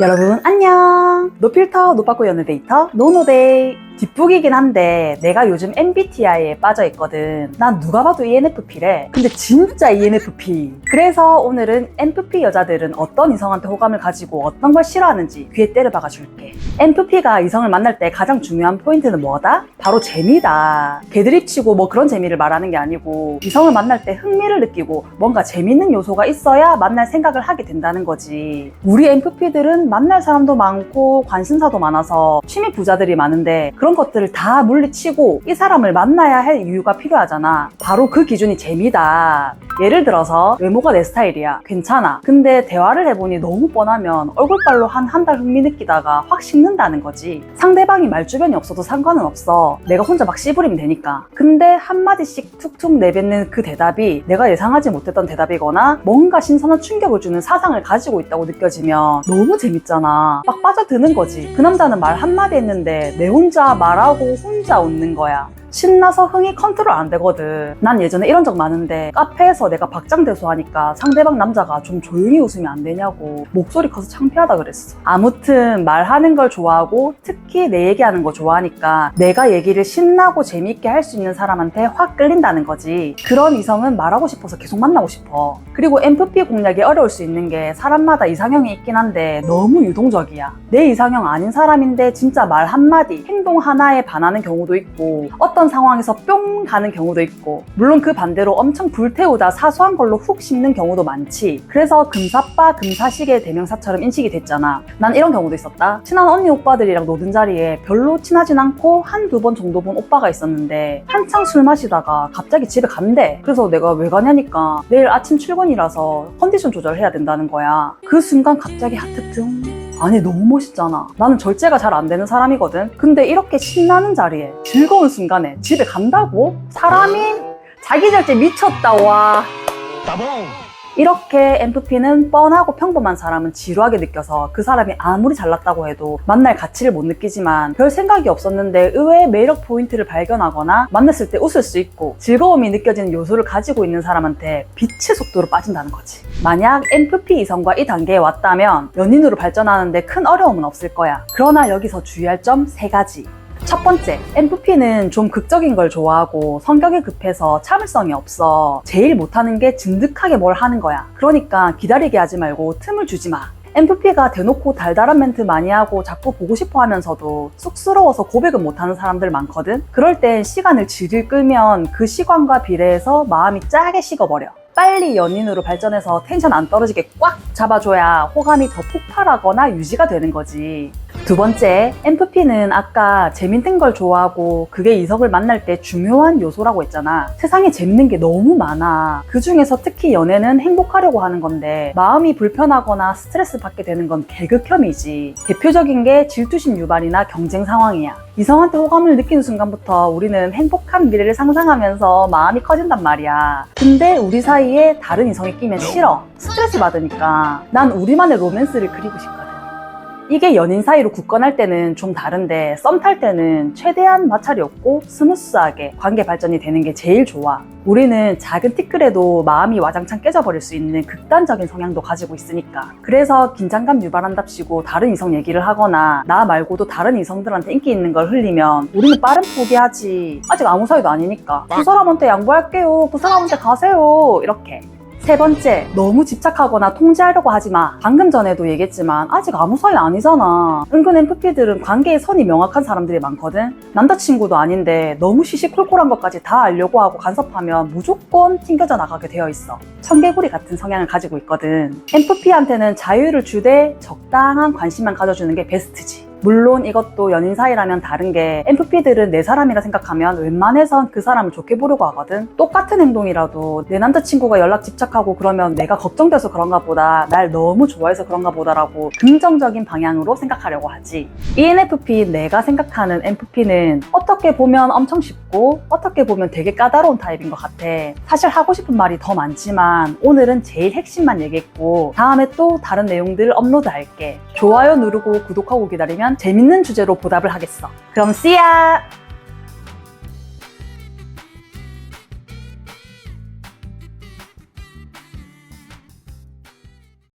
여러분 안녕. 노필터 노빠꾸 연애데이터 노노데이. 뒷북이긴 한데 내가 요즘 MBTI에 빠져있거든. 난 누가 봐도 ENFP래. 근데 진짜 ENFP. 그래서 오늘은 NFP 여자들은 어떤 이성한테 호감을 가지고 어떤 걸 싫어하는지 귀에 때려박아 줄게. NFP가 이성을 만날 때 가장 중요한 포인트는 뭐다? 바로 재미다. 개드립치고 뭐 그런 재미를 말하는 게 아니고 이성을 만날 때 흥미를 느끼고 뭔가 재밌는 요소가 있어야 만날 생각을 하게 된다는 거지. 우리 NFP들은 만날 사람도 많고 관심사도 많아서 취미 부자들이 많은데 그런 것들을 다 물리치고 이 사람을 만나야 할 이유가 필요하잖아. 바로 그 기준이 재미다. 예를 들어서 외모가 내 스타일이야. 괜찮아. 근데 대화를 해보니 너무 뻔하면 얼굴빨로 한 달 흥미 느끼다가 확 식는다는 거지. 상대방이 말주변이 없어도 상관은 없어. 내가 혼자 막 씨부리면 되니까. 근데 한마디씩 툭툭 내뱉는 그 대답이 내가 예상하지 못했던 대답이거나 뭔가 신선한 충격을 주는 사상을 가지고 있다고 느껴지면 너무 재밌잖아. 막 빠져드는 거지. 그 남자는 말 한마디 했는데 내 혼자 말하고 혼자 웃는 거야. 신나서 흥이 컨트롤 안 되거든. 난 예전에 이런 적 많은데 카페에서 내가 박장대소하니까 상대방 남자가 좀 조용히 웃으면 안 되냐고 목소리 커서 창피하다 그랬어. 아무튼 말하는 걸 좋아하고 특히 내 얘기하는 거 좋아하니까 내가 얘기를 신나고 재미있게 할 수 있는 사람한테 확 끌린다는 거지. 그런 이성은 말하고 싶어서 계속 만나고 싶어. 그리고 NFP 공략이 어려울 수 있는 게 사람마다 이상형이 있긴 한데 너무 유동적이야. 내 이상형 아닌 사람인데 진짜 말 한마디, 행동 하나에 반하는 경우도 있고 어떤 상황에서 뿅 가는 경우도 있고 물론 그 반대로 엄청 불태우다 사소한 걸로 훅 식는 경우도 많지. 그래서 금사빠 금사식의 대명사처럼 인식이 됐잖아. 난 이런 경우도 있었다. 친한 언니 오빠들이랑 노는 자리에 별로 친하진 않고 한두 번 정도 본 오빠가 있었는데 한창 술 마시다가 갑자기 집에 간대. 그래서 내가 왜 가냐니까 내일 아침 출근이라서 컨디션 조절해야 된다는 거야. 그 순간 갑자기 하트 뿅. 아니 너무 멋있잖아. 나는 절제가 잘 안 되는 사람이거든. 근데 이렇게 신나는 자리에 즐거운 순간에 집에 간다고? 사람이 자기 절제 미쳤다. 와. 따봉. 이렇게 NFP는 뻔하고 평범한 사람은 지루하게 느껴서 그 사람이 아무리 잘났다고 해도 만날 가치를 못 느끼지만 별 생각이 없었는데 의외의 매력 포인트를 발견하거나 만났을 때 웃을 수 있고 즐거움이 느껴지는 요소를 가지고 있는 사람한테 빛의 속도로 빠진다는 거지. 만약 NFP 이성과 이 단계에 왔다면 연인으로 발전하는데 큰 어려움은 없을 거야. 그러나 여기서 주의할 점 3가지. 첫 번째, NFP는 좀 극적인 걸 좋아하고 성격이 급해서 참을성이 없어. 제일 못하는 게 진득하게 뭘 하는 거야. 그러니까 기다리게 하지 말고 틈을 주지 마. NFP가 대놓고 달달한 멘트 많이 하고 자꾸 보고 싶어 하면서도 쑥스러워서 고백은 못하는 사람들 많거든? 그럴 땐 시간을 질질 끌면 그 시간과 비례해서 마음이 짜게 식어버려. 빨리 연인으로 발전해서 텐션 안 떨어지게 꽉 잡아줘야 호감이 더 폭발하거나 유지가 되는 거지. 두 번째, NFP는 아까 재밌는 걸 좋아하고 그게 이성을 만날 때 중요한 요소라고 했잖아. 세상에 재밌는 게 너무 많아. 그 중에서 특히 연애는 행복하려고 하는 건데 마음이 불편하거나 스트레스 받게 되는 건 개극혐이지. 대표적인 게 질투심 유발이나 경쟁 상황이야. 이성한테 호감을 느끼는 순간부터 우리는 행복한 미래를 상상하면서 마음이 커진단 말이야. 근데 우리 사이에 다른 이성이 끼면 싫어. 스트레스 받으니까. 난 우리만의 로맨스를 그리고 싶거든. 이게 연인 사이로 굳건할 때는 좀 다른데 썸 탈 때는 최대한 마찰이 없고 스무스하게 관계 발전이 되는 게 제일 좋아. 우리는 작은 티끌에도 마음이 와장창 깨져버릴 수 있는 극단적인 성향도 가지고 있으니까. 그래서 긴장감 유발한답시고 다른 이성 얘기를 하거나 나 말고도 다른 이성들한테 인기 있는 걸 흘리면 우리는 빠른 포기하지. 아직 아무 사이도 아니니까. 그 사람한테 양보할게요. 그 사람한테 가세요. 이렇게. 세 번째, 너무 집착하거나 통제하려고 하지 마. 방금 전에도 얘기했지만 아직 아무 사이 아니잖아. 은근 NFP들은 관계의 선이 명확한 사람들이 많거든. 남자친구도 아닌데 너무 시시콜콜한 것까지 다 알려고 하고 간섭하면 무조건 튕겨져 나가게 되어 있어. 청개구리 같은 성향을 가지고 있거든. NFP한테는 자유를 주되 적당한 관심만 가져주는 게 베스트지. 물론 이것도 연인 사이라면 다른 게 NFP들은 내 사람이라 생각하면 웬만해선 그 사람을 좋게 보려고 하거든. 똑같은 행동이라도 내 남자친구가 연락 집착하고 그러면 내가 걱정돼서 그런가 보다, 날 너무 좋아해서 그런가 보다라고 긍정적인 방향으로 생각하려고 하지. ENFP, 내가 생각하는 NFP는 어떻게 보면 엄청 쉽고 어떻게 보면 되게 까다로운 타입인 것 같아. 사실 하고 싶은 말이 더 많지만 오늘은 제일 핵심만 얘기했고 다음에 또 다른 내용들을 업로드할게. 좋아요 누르고 구독하고 기다리면 재밌는 주제로 보답을 하겠어. 그럼 see ya!